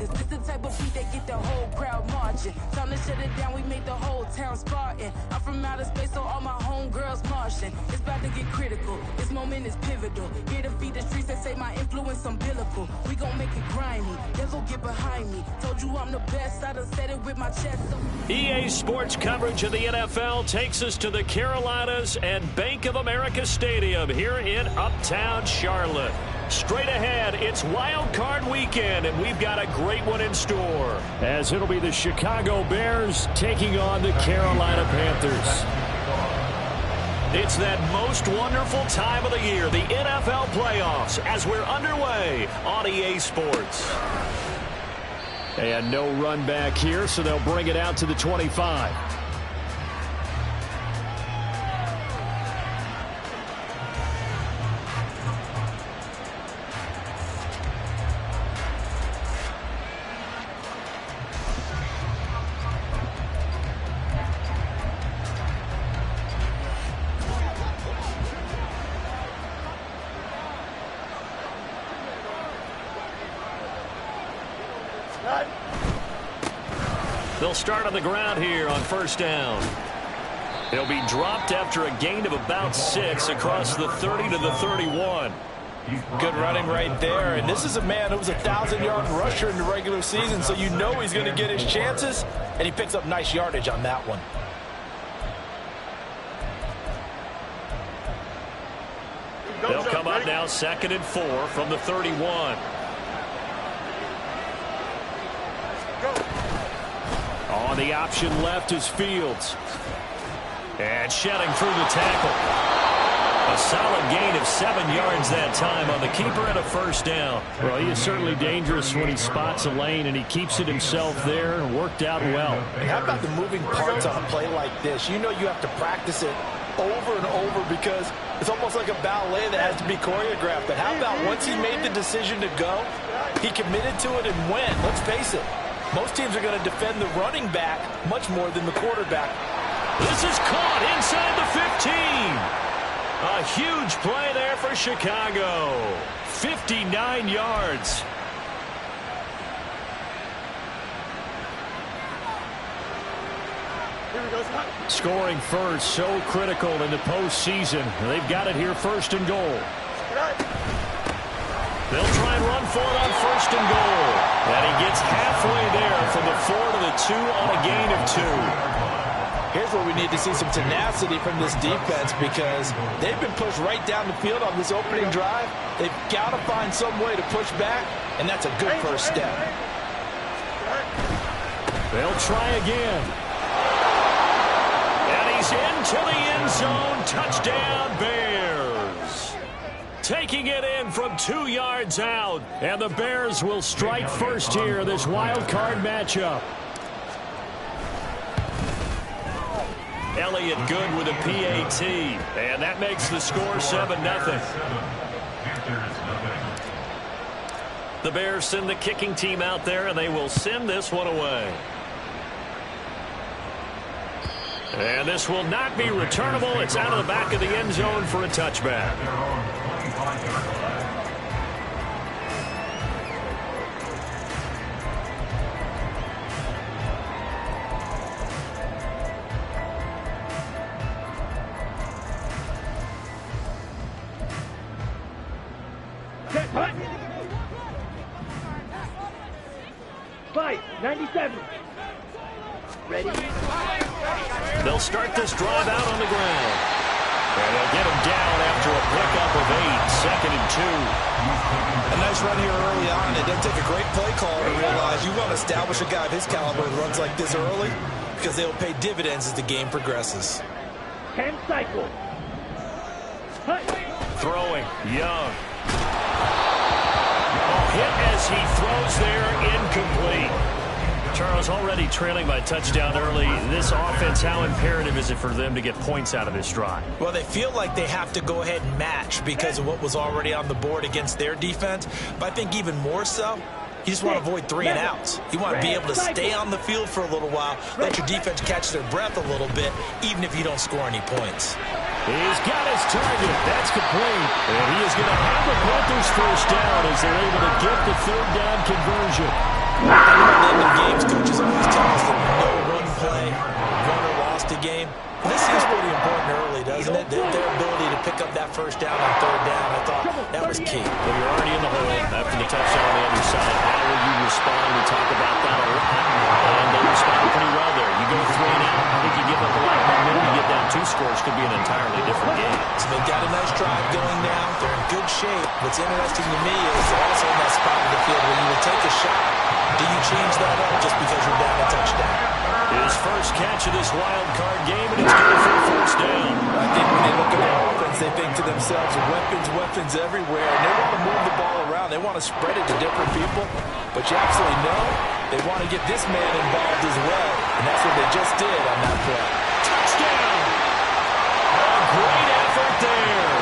Cause this the type of beat that get the whole crowd marching. Time to shut it down, we made the whole town Spartan. I'm from outer space, so all my homegirls Martian. It's about to get critical, this moment is pivotal. Here to feed the streets that say my influence umbilical. We gon' make it grimy, devil get behind me. Told you I'm the best, I done said it with my chest. EA Sports coverage of the NFL takes us to the Carolinas and Bank of America Stadium here in Uptown Charlotte. Straight ahead, it's Wild Card Weekend, and we've got a great one in store, as it'll be the Chicago Bears taking on the Carolina Panthers. It's that most wonderful time of the year, the NFL playoffs, as we're underway on EA Sports. And no run back here, so they'll bring it out to the 25. They'll start on the ground here on first down. He'll be dropped after a gain of about 6 across the 30 to the 31. Good running right there. And this is a man who was a 1,000-yard rusher in the regular season, so you know he's going to get his chances, and he picks up nice yardage on that one. They'll come up now 2nd and 4 from the 31. On the option left is Fields. And shedding through the tackle. A solid gain of 7 yards that time on the keeper and a first down. Well, he is certainly dangerous when he spots a lane, and he keeps it himself there and worked out well. And how about the moving parts on a play like this? You know you have to practice it over and over because it's almost like a ballet that has to be choreographed. But how about once he made the decision to go, he committed to it and went. Let's face it. Most teams are going to defend the running back much more than the quarterback. This is caught inside the 15. A huge play there for Chicago. 59 yards. Scoring first, so critical in the postseason. They've got it here, 1st and goal. They'll try and run for it on 1st and goal. And he gets halfway there from the 4 to the 2 on a gain of 2. Here's where we need to see some tenacity from this defense because they've been pushed right down the field on this opening drive. They've got to find some way to push back, and that's a good first step. They'll try again. And he's into the end zone. Touchdown, Bears. Taking it in from 2 yards out. And the Bears will strike first here, this wild card matchup. Elliott good with a PAT. And that makes the score 7-0. The Bears send the kicking team out there, and they will send this one away. And this will not be returnable. It's out of the back of the end zone for a touchback. Fight, 97. Ready? They'll start this drive out on the ground. And they'll get him down after a pickup of 8, 2nd and 2. A nice run here early on. It doesn't take a great play call to realize you want to establish a guy of his caliber that runs like this early because they'll pay dividends as the game progresses. 10 cycles. Throwing, Young. Hit as he throws there, incomplete. Charles, already trailing by touchdown early. This offense, how imperative is it for them to get points out of this drive? Well, they feel like they have to go ahead and match because of what was already on the board against their defense. But I think even more so, you just want to avoid 3 and outs. You want to be able to stay on the field for a little while, let your defense catch their breath a little bit, even if you don't score any points. He's got his target. That's complete. And he is going to have the Panthers first down as they're able to get the 3rd down conversion. The games coaches always tell us that no run play, won or lost a game. This seems pretty important early, doesn't it? Their ability to pick up that first down on third down, I thought that was key. Well, you're already in the hole after the touchdown on the other side. How will you respond? We talk about that a lot, and they responded pretty well there. You go 3 and out, I think you give up a lot more minute. You get down 2 scores, could be an entirely different game. So they've got a nice drive going now. They're in good shape. What's interesting to me is they're also in that spot of the field where you would take a shot. Do you change that up just because you're down a touchdown? His first catch of this wild card game, and it's good for a first down. I think when they look at their offense, they think to themselves, weapons everywhere, and they want to move the ball around. They want to spread it to different people, but you absolutely know they want to get this man involved as well, and that's what they just did on that play. Touchdown! A great effort there.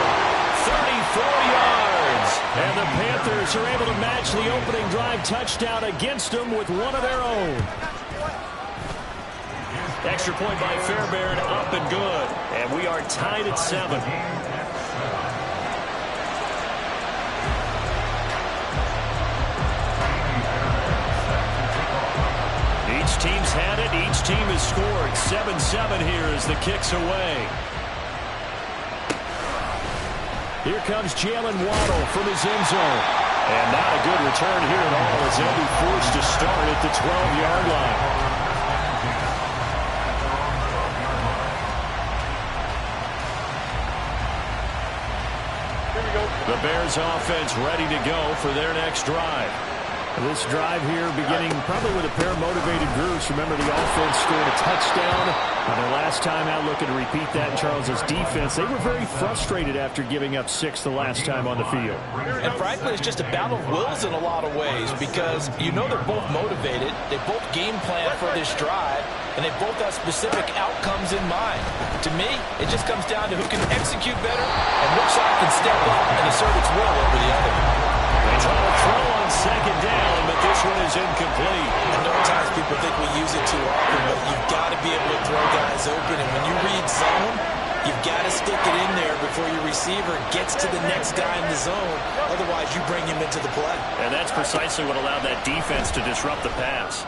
34 yards. And the Panthers are able to match the opening drive touchdown against them with one of their own. Extra point by Fairbairn, up and good. And we are tied at 7. Each team's had it. Each team has scored. 7-7 here as the kick's away. Here comes Jalen Waddle from his end zone. And not a good return here at all as they'll be forced to start at the 12-yard line. The Bears offense ready to go for their next drive. This drive here beginning probably with a pair of motivated groups. Remember, the offense scored a touchdown on their last time out, looking to repeat that in Charles's defense. They were very frustrated after giving up 6 the last time on the field. And frankly, it's just a battle of wills in a lot of ways because you know they're both motivated. They both game plan for this drive, and they both have specific outcomes in mind. To me, it just comes down to who can execute better and which side can step up and assert its will over the other. They try to throw on second down, but this one is incomplete. I know at times people think we use it too often, but you've got to be able to throw guys open. And when you read zone, you've got to stick it in there before your receiver gets to the next guy in the zone. Otherwise, you bring him into the play. And that's precisely what allowed that defense to disrupt the pass.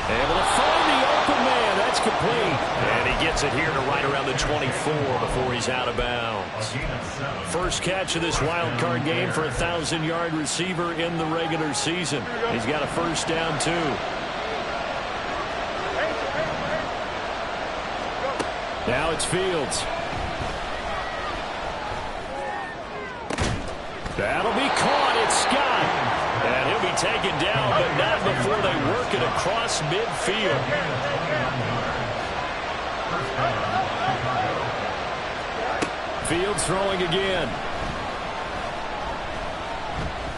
Able to find the open man. That's complete. And he gets it here to right around the 24 before he's out of bounds. First catch of this wild card game for a 1,000-yard receiver in the regular season. He's got a first down, too. Now it's Fields. That'll be caught. It's Scott. And he'll be taken down, but not before they work it across midfield. Fields throwing again.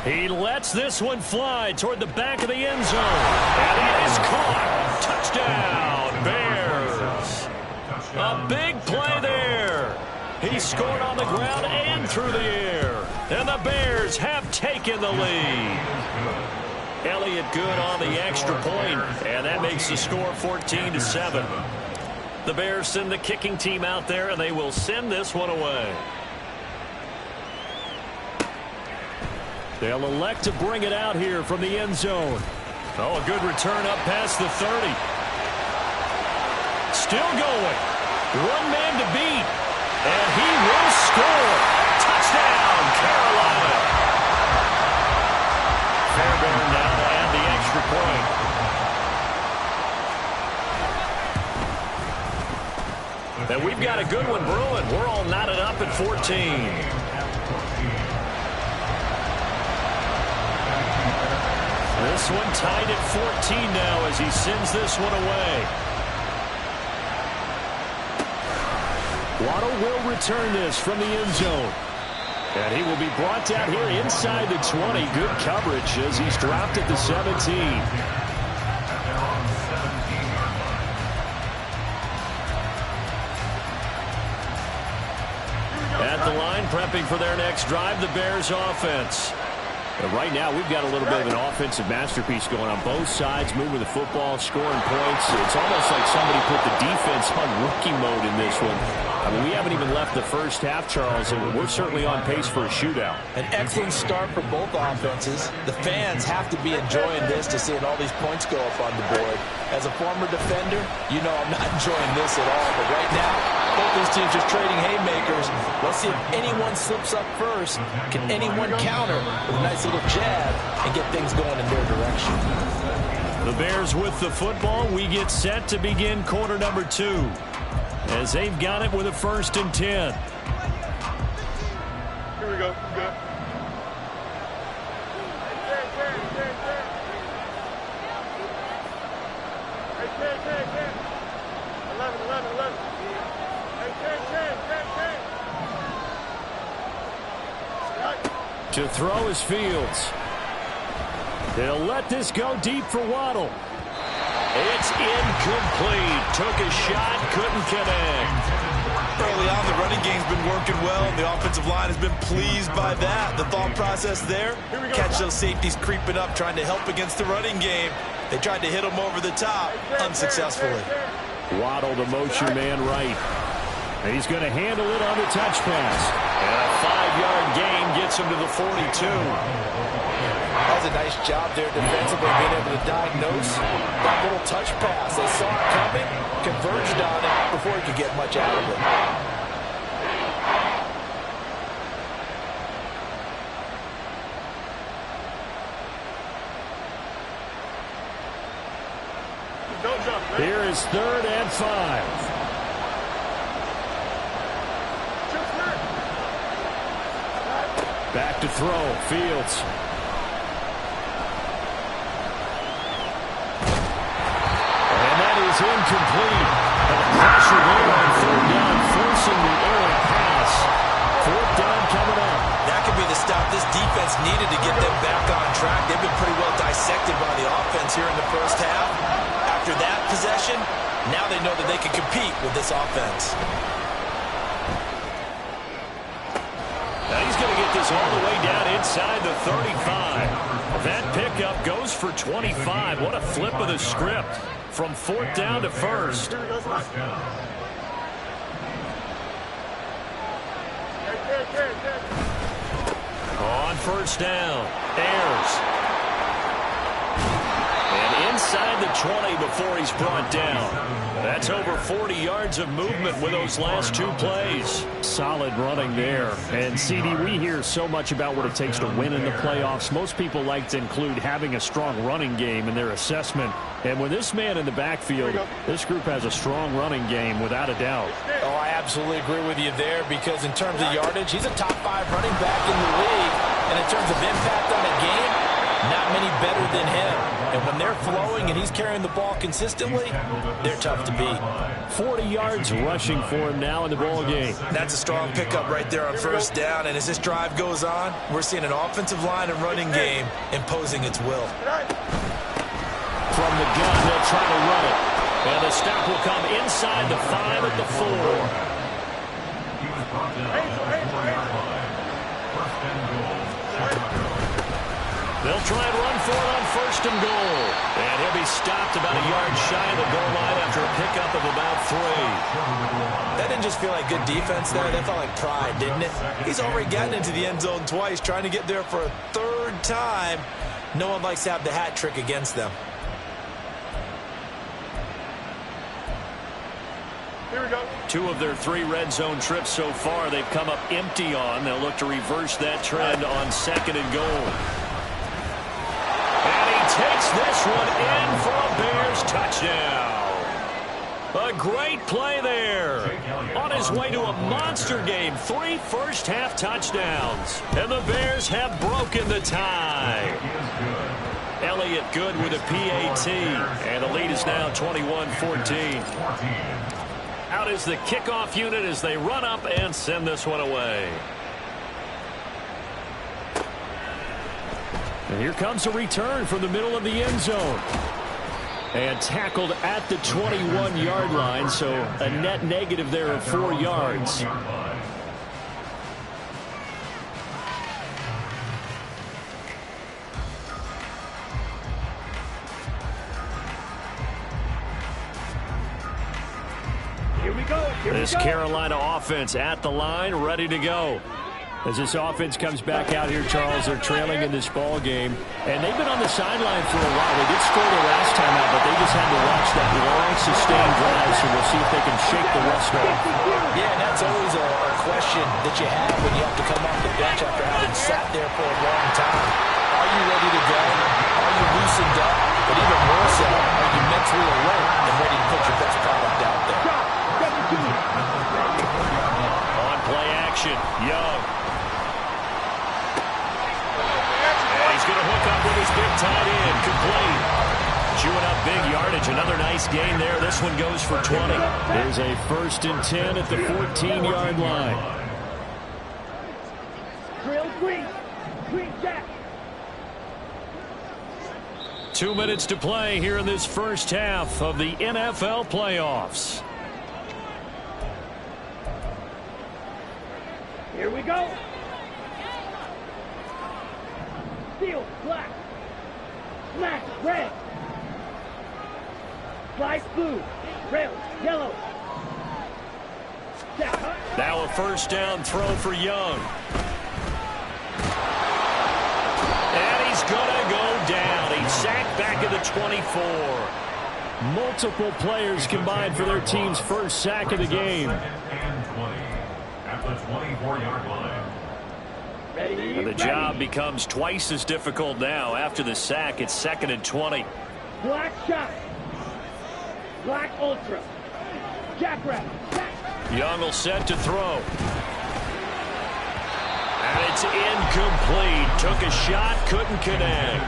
He lets this one fly toward the back of the end zone. And it is caught. Touchdown, Bears. A big play there. He scored on the ground and through the air. And the Bears have taken the lead. Elliott good on the extra point, and that makes the score 14-7. The Bears send the kicking team out there, and they will send this one away. They'll elect to bring it out here from the end zone. Oh, a good return up past the 30. Still going. One man to beat. And he will score. Touchdown, Carolina. Fairbairn now to add the extra point. And we've got a good one brewing. We're all knotted up at 14. This one tied at 14 now as he sends this one away. Waddle will return this from the end zone. And he will be brought down here inside the 20. Good coverage as he's dropped at the 17. At the line, prepping for their next drive, the Bears offense. But right now, we've got a little bit of an offensive masterpiece going on both sides, moving the football, scoring points. It's almost like somebody put the defense on rookie mode in this one. I mean, we haven't even left the first half, Charles, and we're certainly on pace for a shootout. An excellent start for both offenses. The fans have to be enjoying this to seeing all these points go up on the board. As a former defender, you know I'm not enjoying this at all. But right now, both these teams just trading haymakers. Let's see if anyone slips up first. Can anyone counter with a nice little jab and get things going in their direction? The Bears with the football. We get set to begin quarter number 2. As they've got it with a 1st and 10. Here we go. Good. Hey, 11. Hey, 10. To throw is Fields. They'll let this go deep for Waddle. It's incomplete. Took a shot, couldn't connect. Early on, the running game's been working well, and the offensive line has been pleased by that. The thought process there, catch those safeties creeping up, trying to help against the running game. They tried to hit them over the top, unsuccessfully. Waddle, the motion man right. And he's going to handle it on the touch pass. And a 5-yard gain gets him to the 42. That was a nice job there defensively, being able to diagnose that little touch pass. They saw it coming, converged on it before he could get much out of it. Here is 3rd and 5. Back to throw, Fields. And that is incomplete. And the pressure there on 3rd down, forcing the errant pass. 4th down coming up. That could be the stop this defense needed to get them back on track. They've been pretty well dissected by the offense here in the first half. After that possession, now they know that they can compete with this offense. Now he's going to get this all the way down inside the 35. That pickup goes for 25. What a flip of the script from 4th down to 1st. On 1st down, Ayers. And inside the 20 before he's brought down. That's over 40 yards of movement with those last 2 plays. Solid running there. And, CD, we hear so much about what it takes to win in the playoffs. Most people like to include having a strong running game in their assessment. And with this man in the backfield, this group has a strong running game without a doubt. Oh, I absolutely agree with you there, because in terms of yardage, he's a top 5 running back in the league. And in terms of impact on a game, not many better than him. And when they're flowing and he's carrying the ball consistently, they're tough to beat. 40 yards rushing for him now in the ball game. That's a strong pickup right there on 1st down. And as this drive goes on, we're seeing an offensive line and running game imposing its will. From the gun, they'll try to run it. And the stop will come inside the 5 at the 4. They'll try and run for it on 1st and goal. And he'll be stopped about a yard shy of the goal line after a pickup of about 3. That didn't just feel like good defense there. That felt like pride, didn't it? He's already gotten into the end zone twice, trying to get there for a 3rd time. No one likes to have the hat trick against them. Here we go. 2 of their 3 red zone trips so far they've come up empty on. They'll look to reverse that trend on 2nd and goal. And he takes this one in for a Bears touchdown. A great play there. On his way to a monster game. 3 first-half touchdowns. And the Bears have broken the tie. Elliott good with a PAT. And the lead is now 21-14. Out is the kickoff unit as they run up and send this one away. And here comes a return from the middle of the end zone. And tackled at the 21-yard line, so a net negative there of 4 yards. This Carolina offense at the line, ready to go. As this offense comes back out here, Charles, they're trailing in this ball game. And they've been on the sideline for a while. They did score their last time out, but they just had to watch that long, sustained drive, so we'll see if they can shake the rust off. Yeah, and that's always a question that you have when you have to come off the bench after having sat there for a long time. Are you ready to go? Are you loosened up? But even more so, are you mentally alert and ready to put your best product out there? On play action, Young. And he's going to hook up with his big tight end, complete. Chewing up big yardage. Another nice gain there. This one goes for 20. There's a 1st and 10 at the 14-yard line. Drill green. Green jack. 2 minutes to play here in this first half of the NFL playoffs. Here we go. Steel, black. Black, red. Slice, blue. Rails, yellow. Now a first down throw for Young. And he's going to go down. He's sacked back at the 24. Multiple players combined for their team's first sack of the game. At the 24-yard line. And the job becomes twice as difficult now. After the sack, it's 2nd and 20. Black shot. Black ultra. Jackrabbit. Young will set to throw. And it's incomplete. Took a shot, couldn't connect.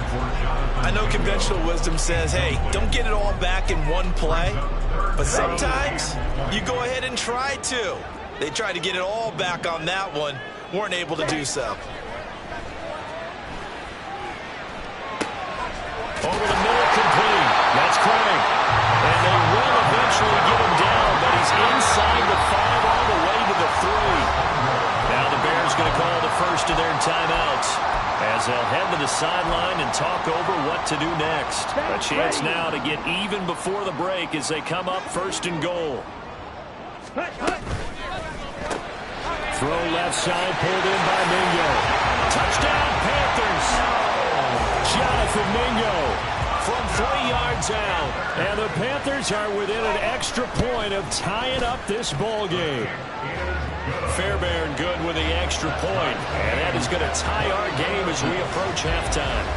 I know conventional wisdom says, hey, don't get it all back in one play. But sometimes you go ahead and try to. They tried to get it all back on that one. Weren't able to do so. Over the middle, complete. That's Craig. And they will eventually get him down, but he's inside the 5 all the way to the 3. Now the Bears going to call the first of their timeouts as they'll head to the sideline and talk over what to do next. A chance now to get even before the break as they come up 1st and goal. Throw left side, pulled in by Mingo. Touchdown, Panthers. Jonathan Mingo from 3 yards out. And the Panthers are within an extra point of tying up this ball game. Fairbairn good with the extra point. And that is going to tie our game as we approach halftime.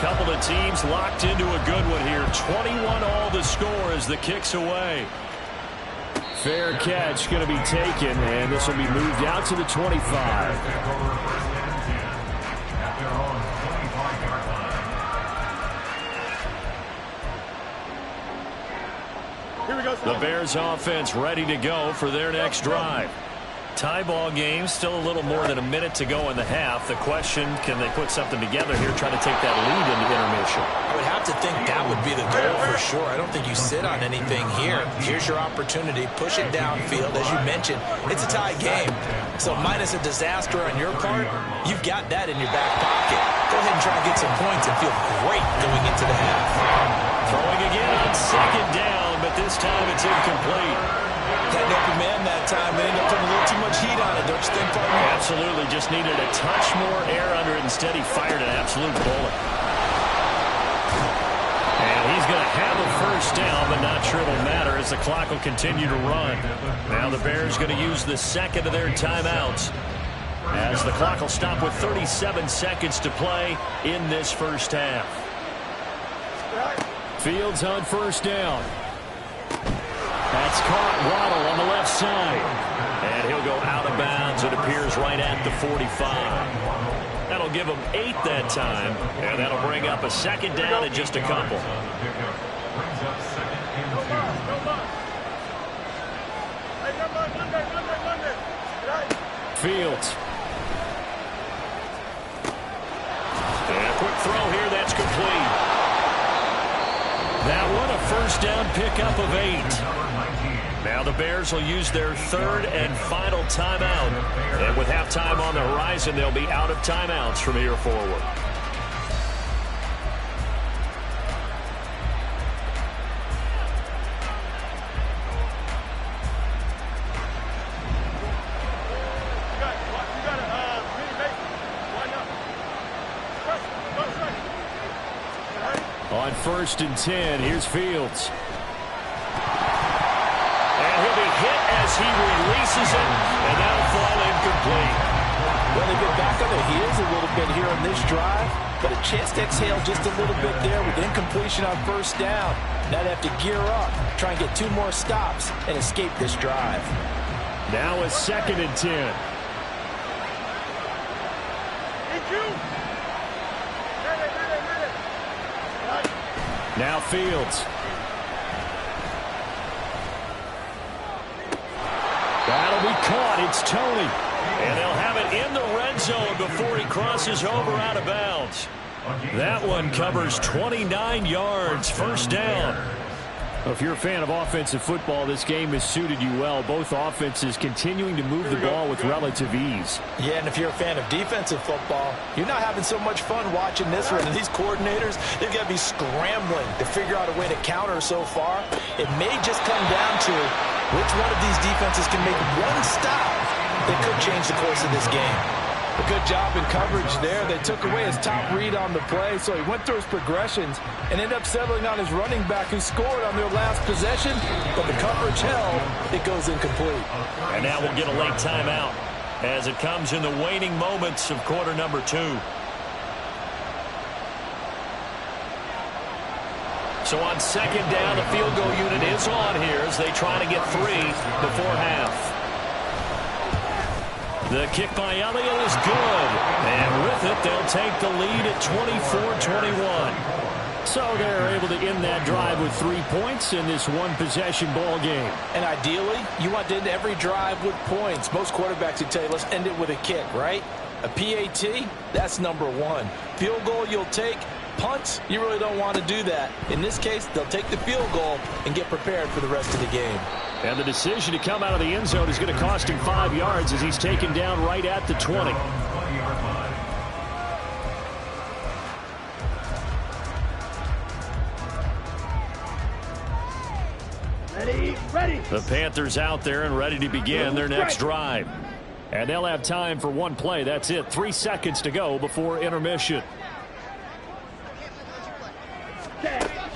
Couple of teams locked into a good one here. 21 all the score as the kick's away. Fair catch going to be taken, and this will be moved out to the 25. Here we go. The Bears offense ready to go for their next drive. Tie ball game, still a little more than a minute to go in the half. The question, can they put something together here, trying to take that lead into intermission? I would have to think that would be the goal for sure. I don't think you sit on anything here. Here's your opportunity. Push it downfield. As you mentioned, it's a tie game. So minus a disaster on your part, you've got that in your back pocket. Go ahead and try and get some points and feel great going into the half. Throwing again on 2nd down, but this time it's incomplete. Had an open man that time. They ended up putting a little too much heat on it, don't you think, partner? Absolutely. Just needed a touch more air under it. Instead, he fired an absolute bullet. And he's going to have a first down, but not sure it'll matter as the clock will continue to run. Now the Bears going to use the 2nd of their timeouts as the clock will stop with 37 seconds to play in this first half. Fields on first down. That's caught. Waddle on the left side. And he'll go out of bounds. It appears right at the 45. That'll give him 8 that time. And that'll bring up a 2nd down and just a couple. Fields. And a quick throw here. That's complete. That one a first down pickup of 8. Now the Bears will use their third and final timeout. And with halftime on the horizon, they'll be out of timeouts from here forward. On 1st and 10, here's Fields. And he'll be hit as he releases it, and that'll fall incomplete. Well, they've been back on their heels a little bit here on this drive, but a chance to exhale just a little bit there with incompletion on 1st down. Now they have to gear up, try and get 2 more stops, and escape this drive. Now a 2nd and 10. Now Fields. That'll be caught. It's Toney. And they'll have it in the red zone before he crosses over out of bounds. That one covers 29 yards. 1st down. Well, if you're a fan of offensive football, this game has suited you well. Both offenses continuing to move the ball with relative ease. Yeah, and if you're a fan of defensive football, you're not having so much fun watching this one. And these coordinators, they've got to be scrambling to figure out a way to counter so far. It may just come down to which one of these defenses can make one stop that could change the course of this game. A good job in coverage there. They took away his top read on the play, so he went through his progressions and ended up settling on his running back who scored on their last possession, but the coverage held. It goes incomplete. And now we'll get a late timeout as it comes in the waning moments of quarter number 2. So on 2nd down, the field goal unit is on here as they try to get 3 before half. The kick by Elliott is good. And with it, they'll take the lead at 24-21. So they're able to end that drive with 3 points in this one-possession ball game. And ideally, you want to end every drive with points. Most quarterbacks would tell you, let's end it with a kick, right? A PAT, that's number 1. Field goal you'll take. Punts, you really don't want to do that. In this case, they'll take the field goal and get prepared for the rest of the game. And the decision to come out of the end zone is going to cost him 5 yards as he's taken down right at the 20. Ready. The Panthers out there and ready to begin their next drive. And they'll have time for one play. That's it. 3 seconds to go before intermission.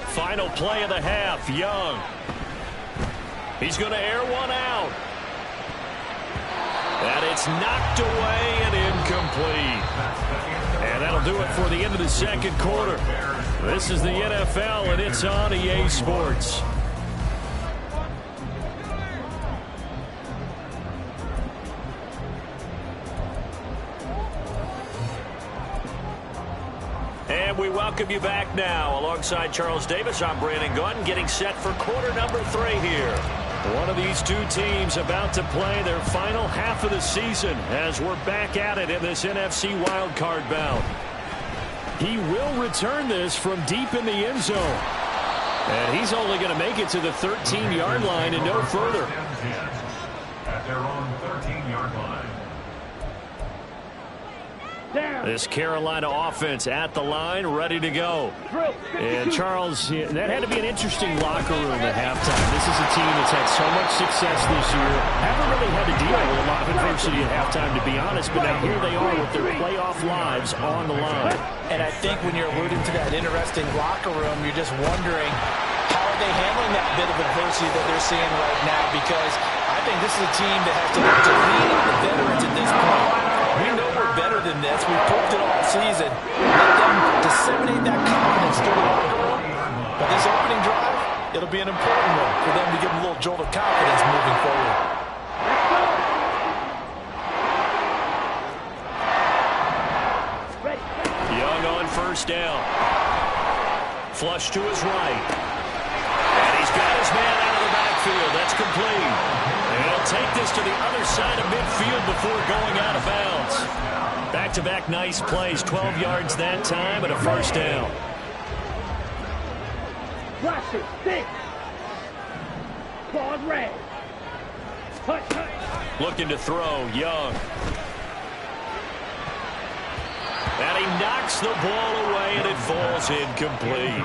Final play of the half, Young. He's going to air one out. And it's knocked away and incomplete. And that'll do it for the end of the 2nd quarter. This is the NFL, and it's on EA Sports. And we welcome you back now. Alongside Charles Davis, I'm Brandon Gunn, getting set for quarter number 3 here. One of these two teams about to play their final half of the season as we're back at it in this NFC wildcard bout. He will return this from deep in the end zone. And he's only going to make it to the 13-yard line and no further. At their own 13-yard line. This Carolina offense at the line, ready to go. And Charles, that had to be an interesting locker room at halftime. This is a team that's had so much success this year. Haven't really had to deal with a lot of adversity at halftime, to be honest. But now here they are with their playoff lives on the line. And I think when you're alluding to that interesting locker room, you're just wondering how are they handling that bit of adversity that they're seeing right now, because I think this is a team that has to lean on the veterans at this point. We know we're better than this. We've proved it all season. Let them disseminate that confidence through the locker room. But this opening drive, it'll be an important one for them to give them a little jolt of confidence moving forward. Young on 1st down. Flush to his right. And he's got his man out of the backfield. That's complete. And he'll take this to the other side of midfield before going out of bounds. Back-to-back nice plays. 12 yards that time and a 1st down. Watch it. Stick. Claws red. Touch, touch. Looking to throw, Young. And he knocks the ball away, and it falls incomplete.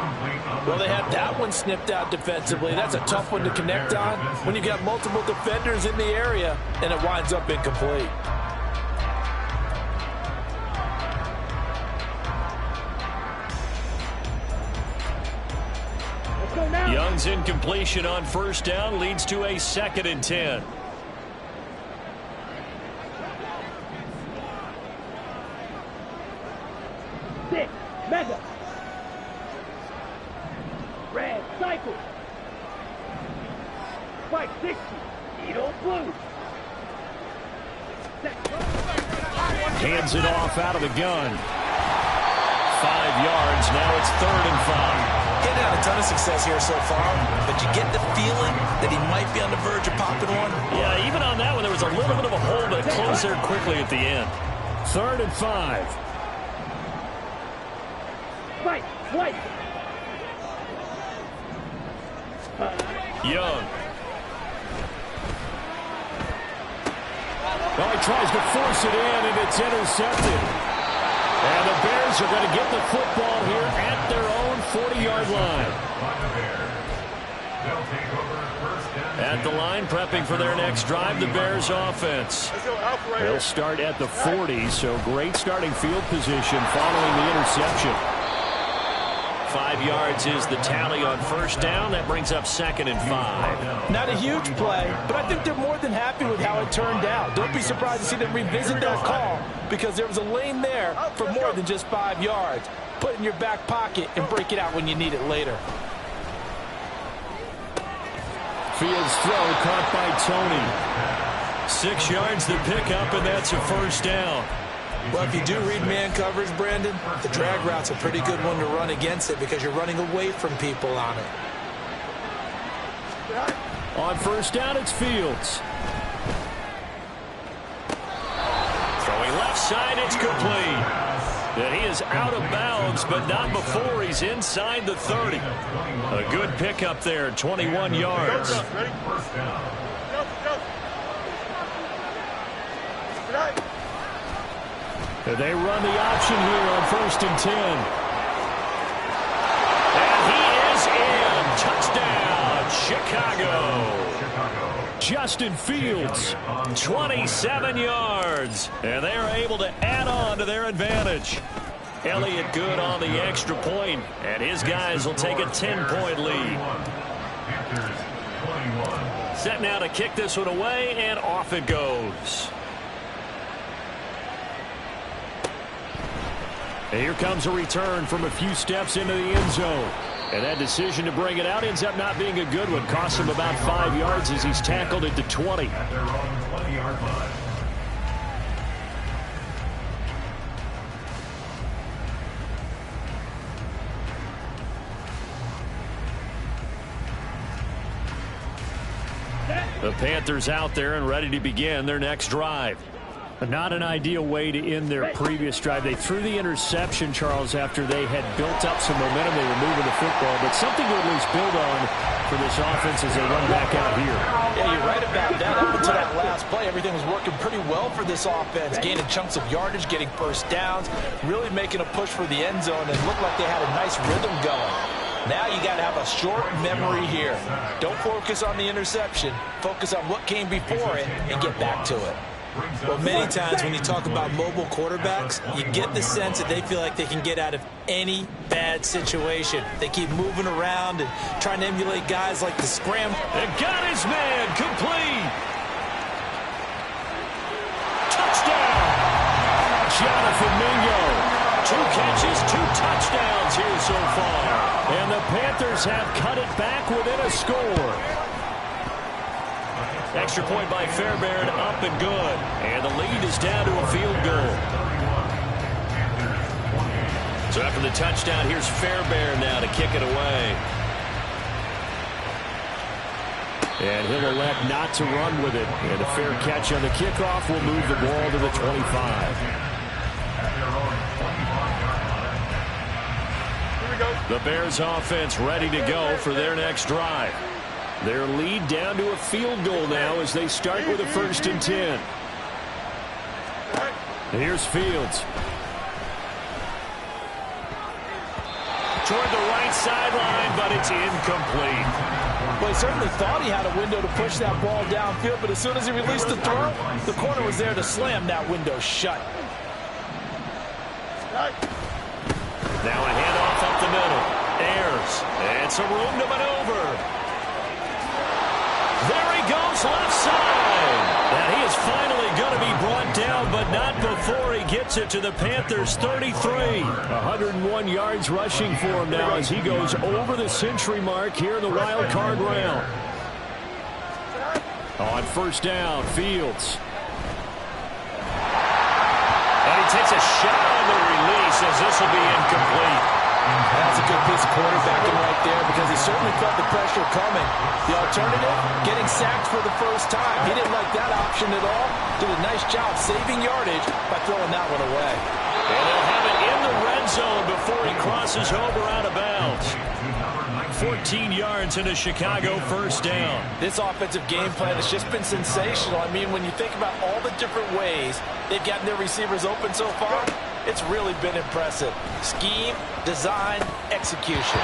Well, they had that one snipped out defensively. That's a tough one to connect on when you've got multiple defenders in the area, and it winds up incomplete. Young's incompletion on first down leads to a 2nd and 10. Six. Mega. Red. Cycle. Spike 60. Eagle blue. Hands it off out of the gun. 5 yards. Now it's 3rd and 5. Getting had a ton of success here so far, but you get the feeling that he might be on the verge of popping one. Yeah, even on that one, there was a little bit of a hole, but it closed there quickly at the end. 3rd and 5. Spike. White. Young. Well, he tries to force it in, and it's intercepted. And the Bears are going to get the football here at their own 40-yard line. At the line, prepping for their next drive, the Bears offense. They'll start at the 40, so great starting field position following the interception. 5 yards is the tally on first down. That brings up 2nd and 5. Not a huge play, but I think they're more than happy with how it turned out. Don't be surprised to see them revisit that call because there was a lane there for more than just 5 yards. Put it in your back pocket and break it out when you need it later. Fields throw caught by Tony. 6 yards the pickup, and that's a first down. Well, if you do read man coverage, Brandon, the drag route's a pretty good one to run against it because you're running away from people on it. On first down, it's Fields. Throwing left side, it's complete. And he is out of bounds, but not before he's inside the 30. A good pickup there, 21 yards. They run the option here on 1st and 10. And he is in. Touchdown, Chicago. Justin Fields. 27 yards. And they are able to add on to their advantage. Elliott good on the extra point, and his guys will take a 10-point lead. Set now to kick this one away, and off it goes. And here comes a return from a few steps into the end zone. And that decision to bring it out ends up not being a good one. Costs him about 5 yards as he's tackled at the 20. At their own 20-yard line. The Panthers out there and ready to begin their next drive. Not an ideal way to end their previous drive. They threw the interception, Charles, after they had built up some momentum. They were moving the football, but something to at least build on for this offense as they run back out here. Yeah, you're right about that. Up until that last play, everything was working pretty well for this offense, gaining chunks of yardage, getting first downs, really making a push for the end zone, and it looked like they had a nice rhythm going. Now you got to have a short memory here. Don't focus on the interception. Focus on what came before it and get back to it. Well, many times when you talk about mobile quarterbacks, you get the sense that they feel like they can get out of any bad situation. They keep moving around and trying to emulate guys like the scramble. And got his man complete. Touchdown. Jonathan Mingo. 2 catches, 2 touchdowns here so far. And the Panthers have cut it back within a score. Extra point by Fairbairn, up and good. And the lead is down to a field goal. So after the touchdown, here's Fairbairn now to kick it away. And he'll elect not to run with it. And a fair catch on the kickoff will move the ball to the 25. The Bears offense ready to go for their next drive. Their lead down to a field goal now as they start with a 1st and 10. Here's Fields. Toward the right sideline, but it's incomplete. Well, he certainly thought he had a window to push that ball downfield, but as soon as he released the throw, the corner was there to slam that window shut. Now a handoff up the middle. Ayers. And some room to maneuver. There he goes, left side. And he is finally going to be brought down, but not before he gets it to the Panthers' 33. 101 yards rushing for him now as he goes over the century mark here in the wild card round. On 1st down, Fields. And he takes a shot on the release as this will be incomplete. That's a good piece of quarterbacking right there because he certainly felt the pressure coming. The alternative, getting sacked for the first time. He didn't like that option at all. Did a nice job saving yardage by throwing that one away. And they'll have it in the red zone before he crosses over out of bounds. 14 yards into Chicago, 1st down. This offensive game plan has just been sensational. I mean, when you think about all the different ways they've gotten their receivers open so far, it's really been impressive. Scheme, design, execution.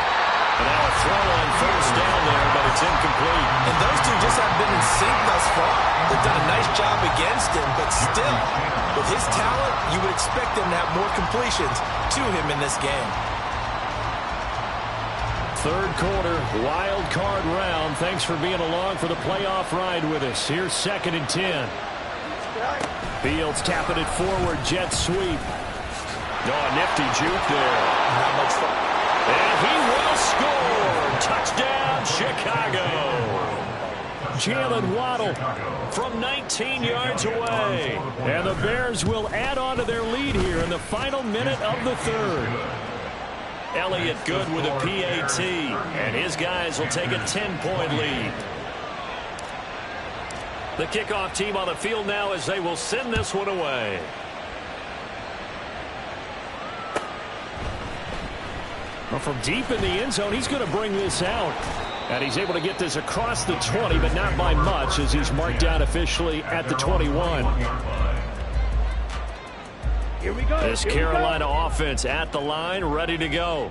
And now a throw on 1st down there, but it's incomplete. And those two just haven't been in sync thus far. They've done a nice job against him, but still, with his talent, you would expect him to have more completions to him in this game. 3rd quarter, wild card round. Thanks for being along for the playoff ride with us. Here's 2nd and 10. Fields tapping it forward, jet sweep. Oh, a nifty juke there. Not much fun. And he will score. Touchdown, Chicago. Jalen Waddle from 19 yards away. And the Bears will add on to their lead here in the final minute of the 3rd. Elliott Good with a PAT, and his guys will take a 10-point lead. The kickoff team on the field now as they will send this one away. Well, from deep in the end zone, he's going to bring this out. And he's able to get this across the 20, but not by much as he's marked down officially at the 21. Here we go. This Carolina offense at the line, ready to go.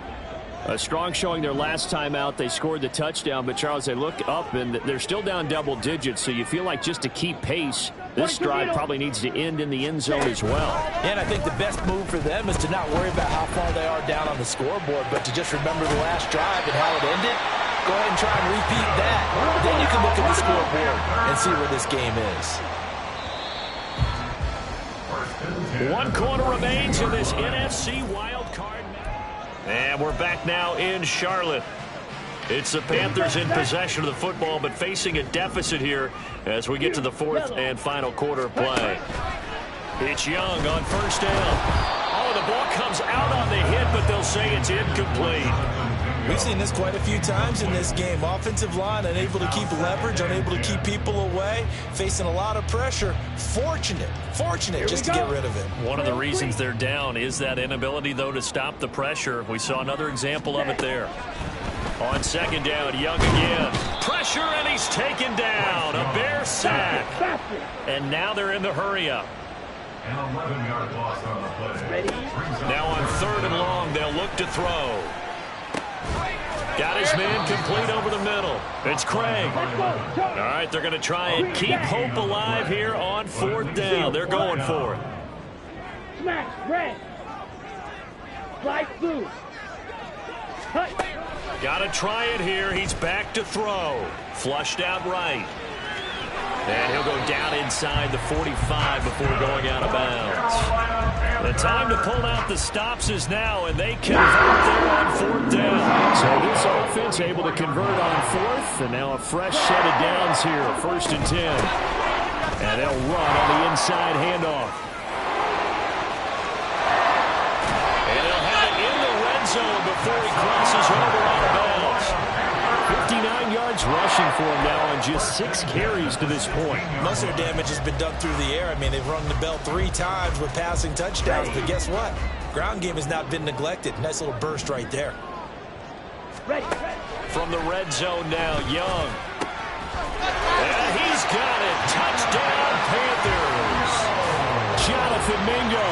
A strong showing their last time out. They scored the touchdown, but Charles, they look up and they're still down double digits, so you feel like just to keep pace, this drive probably needs to end in the end zone as well. And I think the best move for them is to not worry about how far they are down on the scoreboard, but to just remember the last drive and how it ended. Go ahead and try and repeat that. Then you can look at the scoreboard and see where this game is. 1 quarter remains in this NFC wild card. And we're back now in Charlotte. It's the Panthers in possession of the football, but facing a deficit here as we get to the 4th and final quarter of play. It's Young on 1st down. Oh, the ball comes out on the hit, but they'll say it's incomplete. We've seen this quite a few times in this game. Offensive line unable to keep leverage, unable to keep people away, facing a lot of pressure. Fortunate just to get rid of it. One of the reasons they're down is that inability, though, to stop the pressure. We saw another example of it there. On 2nd down, Young again. Pressure, and he's taken down. A Bear sack. And now they're in the hurry-up. An 11-yard loss on the play. Now on 3rd and long, they'll look to throw. Got his man complete over the middle. It's Craig. All right, they're going to try and keep hope alive here on 4th down. They're going for it. Smash, red. Slide blue. Cut. Got to try it here. He's back to throw. Flushed out right. And he'll go down inside the 45 before going out of bounds. The time to pull out the stops is now, and they convert there on 4th down. So this offense able to convert on 4th, and now a fresh set of downs here, 1st and 10. And they'll run on the inside handoff. And they'll have it in the red zone before he crosses over out of bounds. 59 yards rushing for him now on just 6 carries to this point. Most of their damage has been done through the air. I mean, they've rung the bell 3 times with passing touchdowns, but guess what? Ground game has not been neglected. Nice little burst right there. Ready. From the red zone now, Young. And he's got it. Touchdown, Panthers. Jonathan Mingo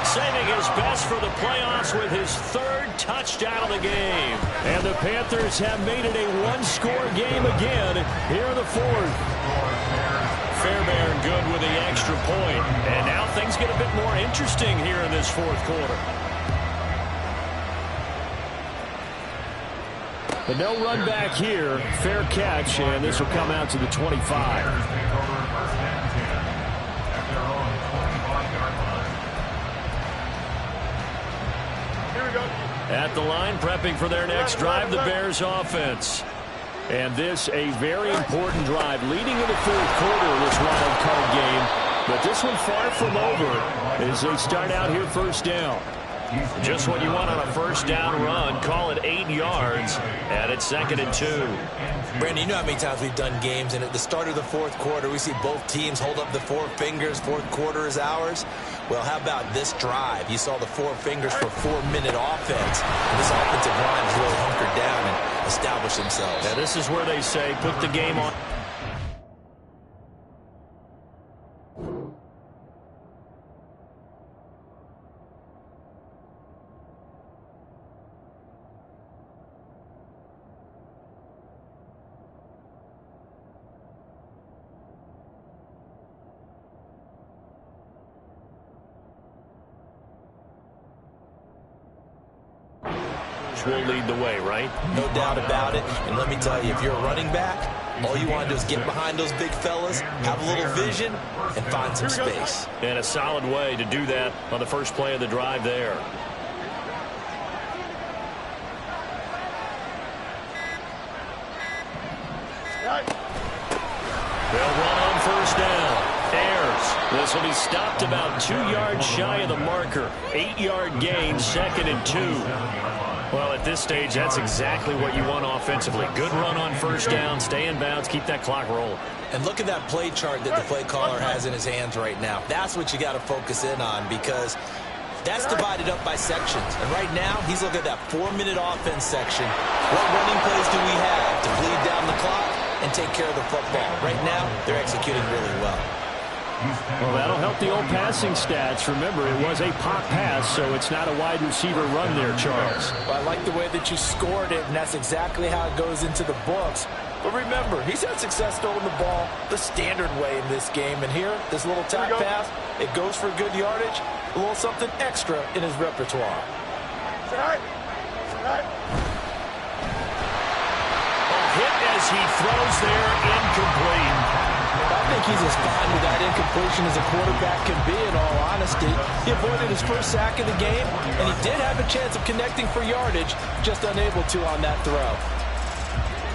saving his best for the playoffs with his third touchdown of the game. And the Panthers have made it a one-score game again here in the fourth. Fairbairn good with the extra point. And now things get a bit more interesting here in this fourth quarter. But no run back here. Fair catch, and this will come out to the 25. At the line, prepping for their next drive, the Bears offense. And this a very important drive leading in the fourth quarter of this wild card game. But this one far from over as they start out here first down. Just what you want on a first down run. Call it 8 yards, and it's 2nd and 2. Brandon, you know how many times we've done games, and at the start of the fourth quarter, we see both teams hold up the four fingers, fourth quarter is ours. Well, how about this drive? You saw the four fingers for 4-minute offense. And this offensive line has really hunkered down and established themselves. Now, this is where they say put the game on. Will lead the way, right? No doubt about it. And let me tell you, if you're a running back, all you want to do is get behind those big fellas, have a little vision, and find some space. And a solid way to do that on the first play of the drive there. They'll run on first down. Ayers. This will be stopped about 2 yards shy of the marker. 8-yard gain, 2nd and 2. Well, at this stage, that's exactly what you want offensively. Good run on first down, stay in bounds, keep that clock rolling. And look at that play chart that the play caller has in his hands right now. That's what you got to focus in on because that's divided up by sections. And right now, he's looking at that 4-minute offense section. What running plays do we have to bleed down the clock and take care of the football? Right now, they're executing really well. Well, that'll help the old passing stats. Remember, it was a pop pass, so it's not a wide receiver run there, Charles. Well, I like the way that you scored it, and that's exactly how it goes into the books. But remember, he's had success throwing the ball the standard way in this game. And here, this little tap pass, it goes for good yardage, a little something extra in his repertoire. Right. A hit as he throws there, incomplete. I think he's as fine with that incompletion as a quarterback can be, in all honesty. He avoided his first sack of the game, and he did have a chance of connecting for yardage, just unable to on that throw.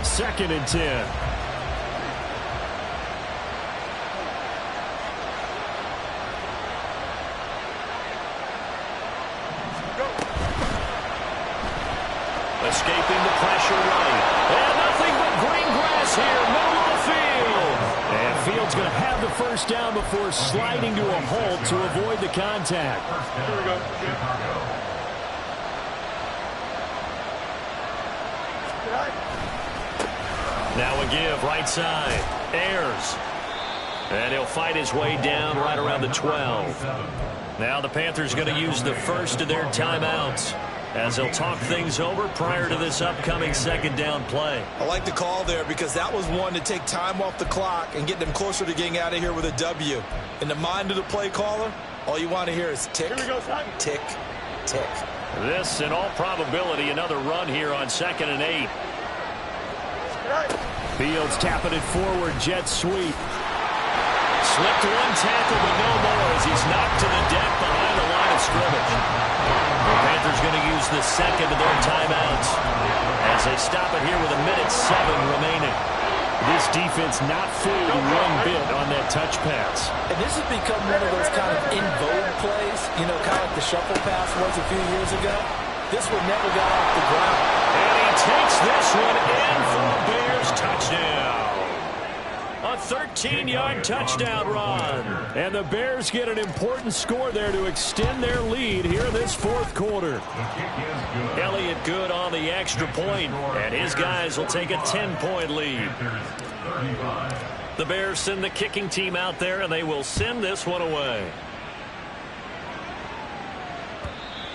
2nd and 10. Escaping the pressure right. And nothing but green grass here, middle of the field. And Fields going to have the first down before sliding to a halt to avoid the contact. Here we go. Now a give, right side. Ayers. And he'll fight his way down right around the 12. Now the Panthers going to use the first of their timeouts as they'll talk things over prior to this upcoming second down play. I like the call there because that was one to take time off the clock and get them closer to getting out of here with a W. In the mind of the play caller, all you want to hear is tick, tick, tick. This, in all probability, another run here on 2nd and 8. Fields tapping it forward, jet sweep. Slipped one tackle, but no more as he's knocked to the deck behind the line of scrimmage. The Panthers going to use the second of their timeouts as they stop it here with 1:07 remaining. This defense not fooled one bit on that touch pass. And this has become one of those kind of in vogue plays, you know, kind of like the shuffle pass was a few years ago. This one never got off the ground. And he takes this one in for a Bears touchdown. A 13-yard touchdown run. And the Bears get an important score there to extend their lead here in this fourth quarter. Elliott good on the extra point, and his guys will take a 10-point lead. The Bears send the kicking team out there, and they will send this one away.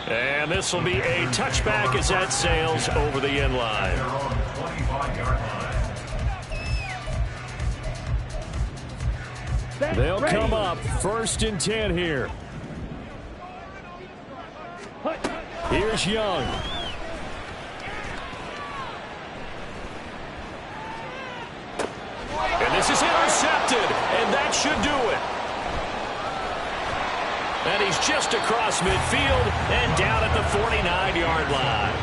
And this will be a touchback as that sails over the end line. They'll come up 1st and 10 here. Here's Young. And this is intercepted, and that should do it. And he's just across midfield and down at the 49-yard line.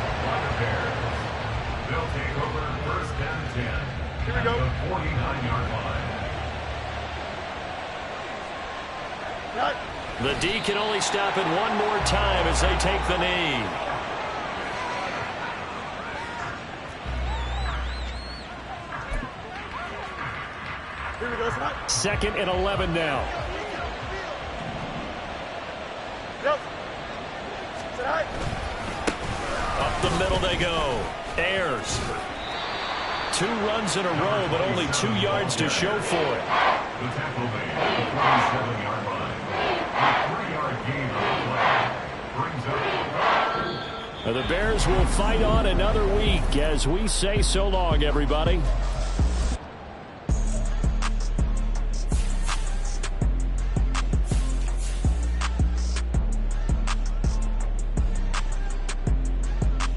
They'll take over 1st and 10. Here we go. The 49-yard line. Right. The D can only stop it one more time as they take the knee. Here we go, Scott. 2nd and 11 now. Yep. Side. Up the middle they go. Ayers. 2 runs in a row, but only 2 yards to show for it. The tackle made at the 27-yard line. A 3-yard gain on the play. Brings up. The Bears will fight on another week as we say so long, everybody.